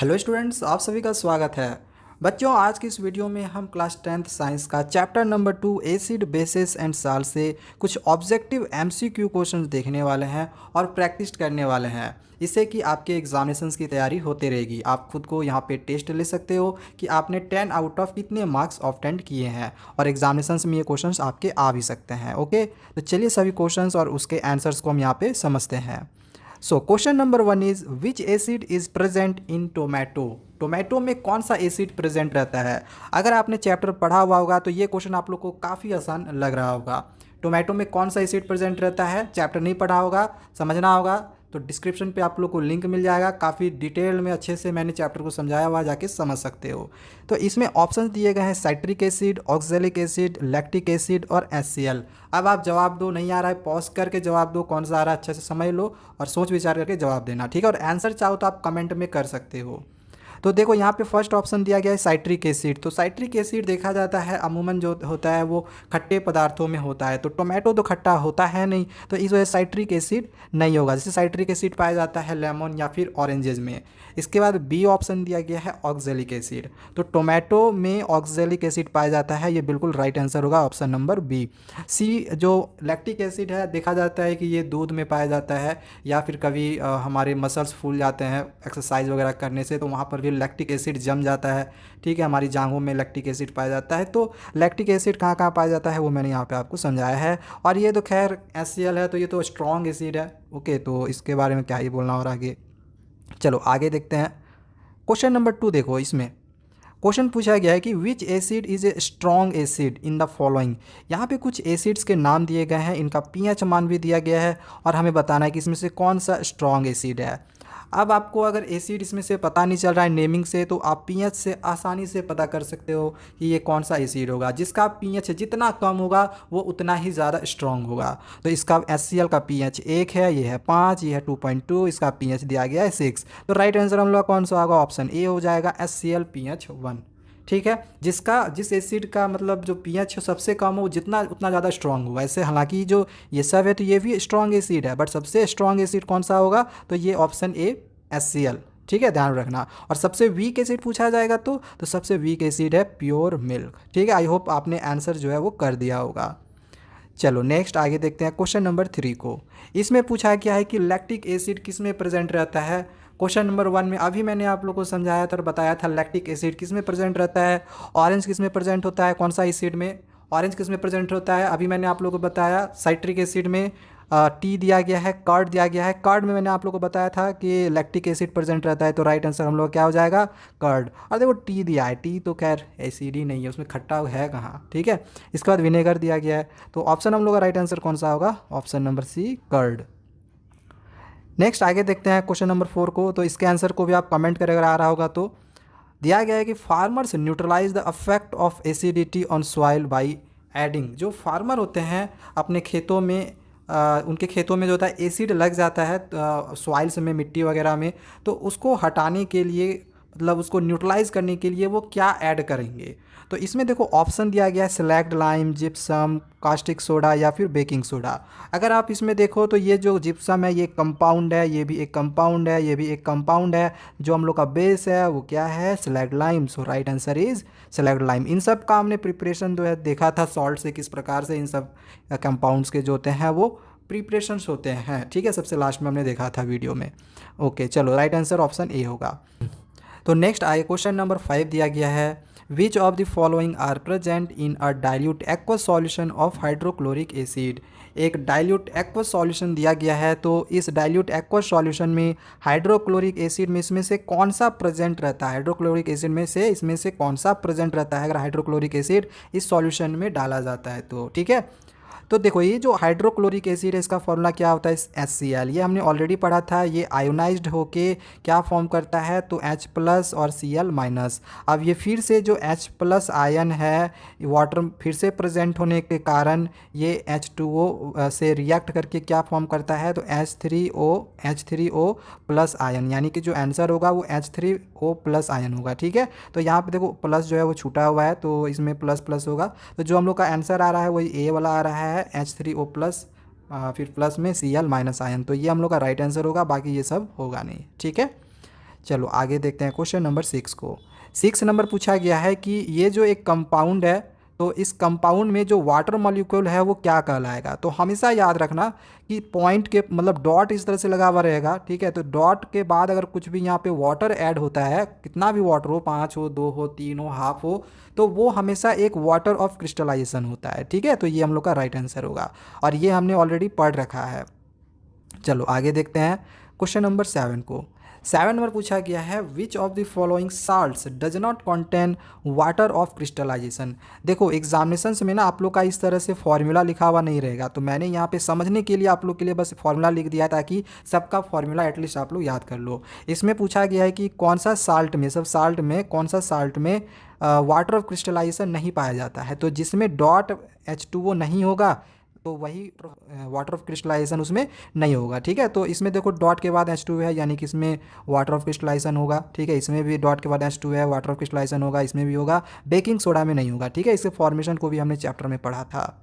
Hello students, आप सभी का स्वागत है। बच्चों, आज की इस वीडियो में हम क्लास 10th साइंस का chapter number 2 acid basis and salt से कुछ ऑब्जेक्टिव एमसीक्यू क्वेश्चंस देखने वाले हैं और प्रैक्टिस करने वाले हैं। इससे कि आपके एग्जामिनेशंस की तैयारी होती रहेगी। आप खुद को यहाँ पे टेस्ट ले सकते हो कि आपने 10 आउट ऑफ कितने मार्क्स ऑब्टेन किए हैं और एग्जामिनेशंस में ये क्वेश्चंस आपके आ भी सकते हैं। ओके, तो चलिए सभी क्वेश्चंस और उसके आंसर्स को हम यहाँ पे समझते हैं। So question number 1 is which acid is present in tomato. Tomato में कौन सा एसिड प्रेजेंट रहता है? अगर आपने चैप्टर पढ़ा हुआ होगा तो ये क्वेश्चन आप लोग को काफ़ी आसान लग रहा होगा। टोमेटो में कौन सा एसिड प्रेजेंट रहता है? चैप्टर नहीं पढ़ा होगा, समझना होगा तो डिस्क्रिप्शन पे आप लोग को लिंक मिल जाएगा। काफ़ी डिटेल में अच्छे से मैंने चैप्टर को समझाया हुआ, जाके समझ सकते हो। तो इसमें ऑप्शंस दिए गए हैं citric acid, oxalic acid, lactic acid और HCl। अब आप जवाब दो, नहीं आ रहा है पॉज करके जवाब दो, कौन सा आ रहा है अच्छे से समझ लो और सोच विचार करके जवाब देना, ठीक है। और आंसर चाहो तो आप कमेंट में कर सकते हो। तो देखो यहाँ पे फर्स्ट ऑप्शन दिया गया है साइट्रिक एसिड। तो साइट्रिक एसिड देखा जाता है अमूमन जो होता है वो खट्टे पदार्थों में होता है, तो टोमेटो तो खट्टा होता है नहीं, तो इस वजह से साइट्रिक एसिड नहीं होगा। जैसे साइट्रिक एसिड पाया जाता है लेमन या फिर ऑरेंजेस में। इसके बाद बी ऑप्शन दिया गया है ऑक्जेलिक एसिड। तो टोमेटो में ऑक्जेलिक एसिड पाया जाता है, ये बिल्कुल राइट आंसर होगा ऑप्शन नंबर बी। सी जो लैक्टिक एसिड है, देखा जाता है कि ये दूध में पाया जाता है या फिर कभी हमारे मसल्स फूल जाते हैं एक्सरसाइज वगैरह करने से, तो वहाँ पर भी लैक्टिक एसिड जम जाता है, ठीक है। हमारी जांघों में लैक्टिक एसिड पाया जाता है। तो लैक्टिक एसिड कहाँ कहाँ पाया जाता है वो मैंने यहाँ पे आपको समझाया है। और ये तो खैर HCl है, तो ये तो स्ट्रॉन्ग एसिड है। ओके, तो इसके बारे में क्या ही बोलना और आगे। चलो आगे देखते हैं। क्वेश्चन नंबर 2 देखो, इसमें क्वेश्चन पूछा गया है कि विच acid is a strong acid in the following. यहाँ पे कुछ एसिड्स के नाम दिए गए हैं, इनका पीएच मान भी दिया गया है और हमें बताना है कि इसमें से कौन सा स्ट्रॉन्ग एसिड है। अब आपको अगर एसिड इसमें से पता नहीं चल रहा है नेमिंग से, तो आप पीएच से आसानी से पता कर सकते हो कि ये कौन सा एसिड होगा। जिसका पीएच जितना कम होगा वो उतना ही ज़्यादा स्ट्रॉन्ग होगा। तो इसका HCl का पीएच 1 है, ये है 5, ये है 2.2, इसका पीएच दिया गया है 6। तो राइट आंसर हम लोग कौन सा होगा? ऑप्शन ए हो जाएगा, HCl पीएच 1, ठीक है। जिस एसिड का मतलब जो पीएच सबसे कम हो जितना उतना ज़्यादा स्ट्रॉन्ग होगा। ऐसे हालांकि जो ये सब है तो ये भी स्ट्रॉन्ग एसिड है, बट सबसे स्ट्रॉन्ग एसिड कौन सा होगा? तो ये ऑप्शन ए HCl, ठीक है, ध्यान रखना। और सबसे वीक एसिड पूछा जाएगा तो सबसे वीक एसिड है प्योर मिल्क, ठीक है। आई होप आपने आंसर जो है वो कर दिया होगा। चलो नेक्स्ट आगे देखते हैं क्वेश्चन नंबर 3 को। इसमें पूछा गया है कि लैक्टिक एसिड किस में प्रेजेंट रहता है। क्वेश्चन नंबर 1 में अभी मैंने आप लोगों को समझाया था और बताया था लैक्टिक एसिड किस में प्रेजेंट रहता है। ऑरेंज किस में प्रेजेंट होता है, कौन सा एसिड में? ऑरेंज किस में प्रेजेंट होता है? अभी मैंने आप लोगों को बताया साइट्रिक एसिड में टी दिया गया है, कर्ड दिया गया है। कर्ड में मैंने आप लोगों को बताया था कि लैक्टिक एसिड प्रेजेंट रहता है, तो राइट आंसर हम लोग क्या हो जाएगा? कर्ड। और देखो टी दिया है, टी तो खैर एसिड ही नहीं है, उसमें खट्टा है कहाँ, ठीक है। इसके बाद विनेगर दिया गया है, तो ऑप्शन हम लोग का राइट आंसर कौन सा होगा? Option number C, curd. Next आगे देखते हैं क्वेश्चन नंबर 4 को। तो इसके आंसर को भी आप कमेंट कर अगर आ रहा होगा तो दिया गया है कि farmers neutralize the effect of acidity on soil by adding. जो फार्मर होते हैं अपने खेतों में उनके खेतों में जो होता है एसिड लग जाता है सॉइल्स में, मिट्टी वगैरह में, तो उसको हटाने के लिए मतलब उसको न्यूट्रलाइज करने के लिए वो क्या ऐड करेंगे। तो इसमें देखो ऑप्शन दिया गया है slaked lime, gypsum, caustic soda या फिर बेकिंग सोडा। अगर आप इसमें देखो तो ये जो जिप्सम है ये कंपाउंड है, ये भी एक कंपाउंड है, ये भी एक कंपाउंड है। जो हम लोग का बेस है वो क्या है? Slaked lime. So right answer is slaked lime. इन सब का हमने प्रिपरेशन जो है देखा था सॉल्ट से, किस प्रकार से इन सब कंपाउंड्स के जो होते हैं वो प्रिपरेशंस होते हैं, ठीक है। सबसे लास्ट में हमने देखा था वीडियो में। ओके चलो, राइट आंसर ऑप्शन ए होगा। तो नेक्स्ट आए क्वेश्चन नंबर 5 दिया गया है which of the following are present in a dilute aqueous solution of hydrochloric acid. एक डाइल्यूट एक्वस सॉल्यूशन दिया गया है, तो इस डाइल्यूट एक्वस सॉल्यूशन में हाइड्रोक्लोरिक एसिड में इसमें से कौन सा प्रेजेंट रहता है? हाइड्रोक्लोरिक एसिड में से इसमें से कौन सा प्रेजेंट रहता है अगर हाइड्रोक्लोरिक एसिड इस सॉल्यूशन में डाला जाता है तो, ठीक है। तो देखो ये जो हाइड्रोक्लोरिक एसिड है इसका फॉर्मूला क्या होता है? HCl। ये हमने ऑलरेडी पढ़ा था। ये आयोनाइज्ड होके क्या फॉर्म करता है? तो H प्लस और Cl-। अब ये फिर से जो H प्लस आयन है वाटर फिर से प्रेजेंट होने के कारण ये H2O से रिएक्ट करके क्या फॉर्म करता है? तो H3O प्लस आयन, यानी कि जो आंसर होगा वो H3O प्लस आयन होगा, ठीक है। तो यहाँ पे देखो प्लस जो है वो छूटा हुआ है तो इसमें प्लस प्लस होगा। तो जो हम लोग का आंसर आ रहा है वही ए वाला आ रहा है, H3O प्लस, फिर प्लस में Cl माइनस आयन। तो ये हम लोग का राइट आंसर होगा, बाकी ये सब होगा नहीं, ठीक है। चलो आगे देखते हैं क्वेश्चन नंबर 6 को। 6 नंबर पूछा गया है कि ये जो एक कंपाउंड है, तो इस कंपाउंड में जो वाटर मॉलिक्यूल है वो क्या कहलाएगा। तो हमेशा याद रखना कि पॉइंट के मतलब डॉट इस तरह से लगा हुआ रहेगा, ठीक है। तो डॉट के बाद अगर कुछ भी यहाँ पे वाटर ऐड होता है, कितना भी वाटर हो, 5 हो, 2 हो, 3 हो, हाफ हो, तो वो हमेशा एक वाटर ऑफ क्रिस्टलाइजेशन होता है, ठीक है। तो ये हम लोग का राइट आंसर होगा और ये हमने ऑलरेडी पढ़ रखा है। चलो आगे देखते हैं क्वेश्चन नंबर 7 को। 7 नंबर पूछा गया है which of the following salts does not contain water of crystallization. देखो एग्जामिनेशन में ना आप लोग का इस तरह से फॉर्मूला लिखा हुआ नहीं रहेगा, तो मैंने यहाँ पे समझने के लिए आप लोग के लिए बस फॉर्मूला लिख दिया ताकि सबका फॉर्मूला एटलीस्ट आप लोग याद कर लो। इसमें पूछा गया है कि कौन सा साल्ट में, सब साल्ट में कौन सा साल्ट में वाटर ऑफ क्रिस्टलाइजेशन नहीं पाया जाता है। तो जिसमें डॉट H2O नहीं होगा तो वही वाटर ऑफ क्रिस्टलाइजेशन उसमें नहीं होगा, ठीक है। तो इसमें देखो डॉट के बाद H2 है, यानी कि इसमें वाटर ऑफ क्रिस्टलाइजेशन होगा, ठीक है। इसमें भी डॉट के बाद H2 है, वाटर ऑफ क्रिस्टलाइजेशन होगा, इसमें भी होगा। बेकिंग सोडा में नहीं होगा, ठीक है। इसके फॉर्मेशन को भी हमने चैप्टर में पढ़ा था।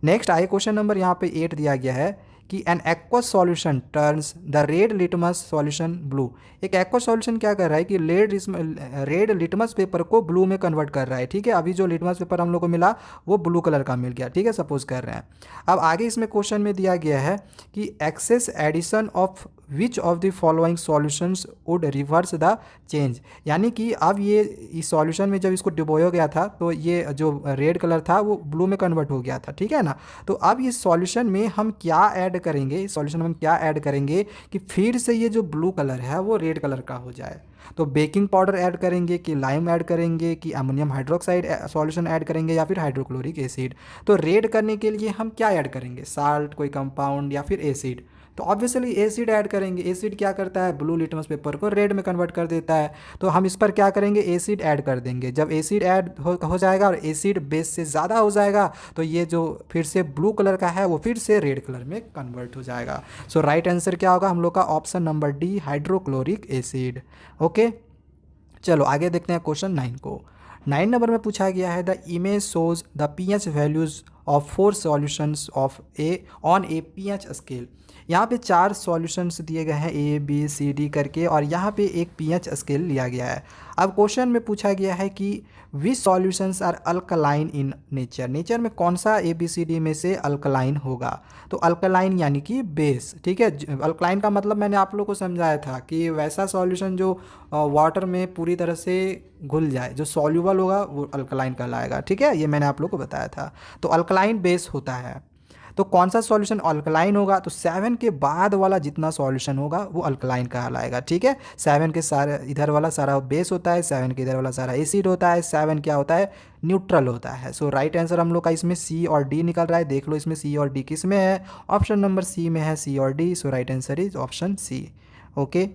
नेक्स्ट आए क्वेश्चन नंबर यहाँ पे 8 दिया गया है कि an aqueous solution turns the red litmus solution blue. एक एक्वस सॉल्यूशन क्या कर रहा है कि रेड लिटमस पेपर को ब्लू में कन्वर्ट कर रहा है, ठीक है। अभी जो लिटमस पेपर हम लोग को मिला वो ब्लू कलर का मिल गया, ठीक है, सपोज कर रहे हैं। अब आगे इसमें क्वेश्चन में दिया गया है कि excess addition of which of the following solutions would reverse the change. यानी कि अब ये इस सॉल्यूशन में जब इसको डिबोया गया था तो ये जो रेड कलर था वो ब्लू में कन्वर्ट हो गया था, ठीक है ना। तो अब इस सॉल्यूशन में हम क्या ऐड करेंगे, इस सॉल्यूशन में हम क्या ऐड करेंगे कि फिर से ये जो ब्लू कलर है वो रेड कलर का हो जाए। तो बेकिंग पाउडर ऐड करेंगे कि लाइम ऐड करेंगे कि अमोनियम हाइड्रोक्साइड सॉल्यूशन ऐड करेंगे या फिर हाइड्रोक्लोरिक एसिड। तो रेड करने के लिए हम क्या ऐड करेंगे, साल्ट, कोई कंपाउंड या फिर एसिड। तो ऑब्वियसली एसिड ऐड करेंगे। एसिड क्या करता है, ब्लू लिटमस पेपर को रेड में कन्वर्ट कर देता है। तो हम इस पर क्या करेंगे, एसिड ऐड कर देंगे। जब एसिड ऐड हो जाएगा और एसिड बेस से ज़्यादा हो जाएगा तो ये जो फिर से ब्लू कलर का है वो फिर से रेड कलर में कन्वर्ट हो जाएगा। सो राइट आंसर क्या होगा हम लोग का, option number D, hydrochloric acid. Okay, चलो आगे देखते हैं क्वेश्चन 9 को। 9 नंबर में पूछा गया है the image shows the pH values of 4 solutions of A on A pH scale. यहाँ पे 4 सॉल्यूशंस दिए गए हैं ABCD करके और यहाँ पे एक pH स्केल लिया गया है। अब क्वेश्चन में पूछा गया है कि which solutions are alkaline in nature. Nature में कौन सा ABCD में से अल्कलाइन होगा। तो अल्कलाइन यानी कि बेस, ठीक है। अल्कलाइन का मतलब मैंने आप लोग को समझाया था कि वैसा सॉल्यूशन जो वाटर में पूरी तरह से घुल जाए, जो सॉल्यूबल होगा वो अल्कलाइन कहलाएगा, ठीक है। ये मैंने आप लोग को बताया था। तो अल्कलाइन बेस होता है। तो कौन सा सॉल्यूशन अल्कलाइन होगा, तो 7 के बाद वाला जितना सॉल्यूशन होगा वो अल्कलाइन कहलाएगा, ठीक है। 7 के सारे इधर वाला सारा बेस होता है, 7 के इधर वाला सारा एसिड होता है, 7 क्या होता है, न्यूट्रल होता है। सो राइट आंसर हम लोग का इसमें सी और डी निकल रहा है। देख लो इसमें सी और डी किस में है, ऑप्शन नंबर सी में है, सी और D. So right answer is option C. Okay,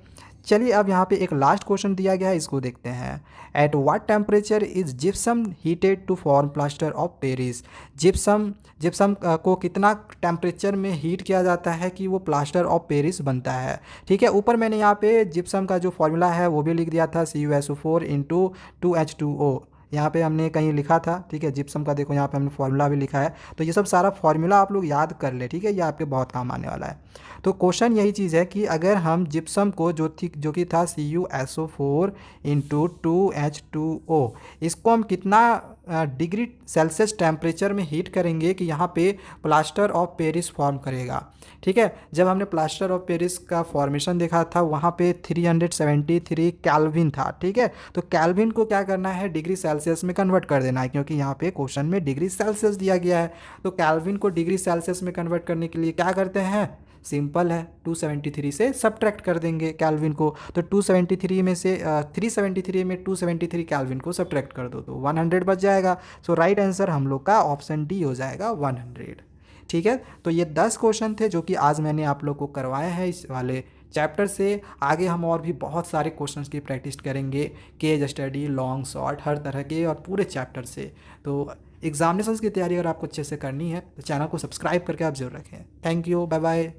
चलिए अब यहाँ पे एक लास्ट क्वेश्चन दिया गया है, इसको देखते हैं। At what temperature is gypsum heated to form plaster of Paris. Gypsum को कितना टेम्परेचर में हीट किया जाता है कि वो प्लास्टर ऑफ पेरिस बनता है, ठीक है। ऊपर मैंने यहाँ पे जिप्सम का जो फॉर्मूला है वो भी लिख दिया था, CuSO4 × 2H2O। यहाँ पे हमने कहीं लिखा था, ठीक है। जिप्सम का देखो यहाँ पे हमने फॉर्मूला भी लिखा है। तो ये सब सारा फॉर्मूला आप लोग याद कर ले, ठीक है। ये आपके बहुत काम आने वाला है। तो क्वेश्चन यही चीज़ है कि अगर हम जिप्सम को जो कि था CuSO4 × 2H2O, इसको हम कितना डिग्री सेल्सियस टेम्परेचर में हीट करेंगे कि यहाँ पे प्लास्टर ऑफ पेरिस फॉर्म करेगा, ठीक है। जब हमने प्लास्टर ऑफ पेरिस का फॉर्मेशन देखा था वहाँ पे 373 केल्विन था, ठीक है। तो केल्विन को क्या करना है, डिग्री सेल्सियस में कन्वर्ट कर देना है, क्योंकि यहाँ पे क्वेश्चन में डिग्री सेल्सियस दिया गया है। तो केल्विन को डिग्री सेल्सियस में कन्वर्ट करने के लिए क्या करते हैं, सिंपल है, 273 से सब्ट्रैक्ट कर देंगे कैल्विन को। तो 273 में से 373 में 273 कैल्विन को सब्ट्रैक्ट कर दो तो 100 बच जाएगा। सो राइट आंसर हम लोग का ऑप्शन डी हो जाएगा, 100, ठीक है। तो ये 10 क्वेश्चन थे जो कि आज मैंने आप लोग को करवाए हैं इस वाले चैप्टर से। आगे हम और भी बहुत सारे क्वेश्चंस की प्रैक्टिस करेंगे, केस स्टडी, लॉन्ग शॉर्ट, हर तरह के और पूरे चैप्टर से। तो एग्जामिनेशंस की तैयारी अगर आपको अच्छे से करनी है तो चैनल को सब्सक्राइब करके आप जरूर रखें। Thank you, bye bye.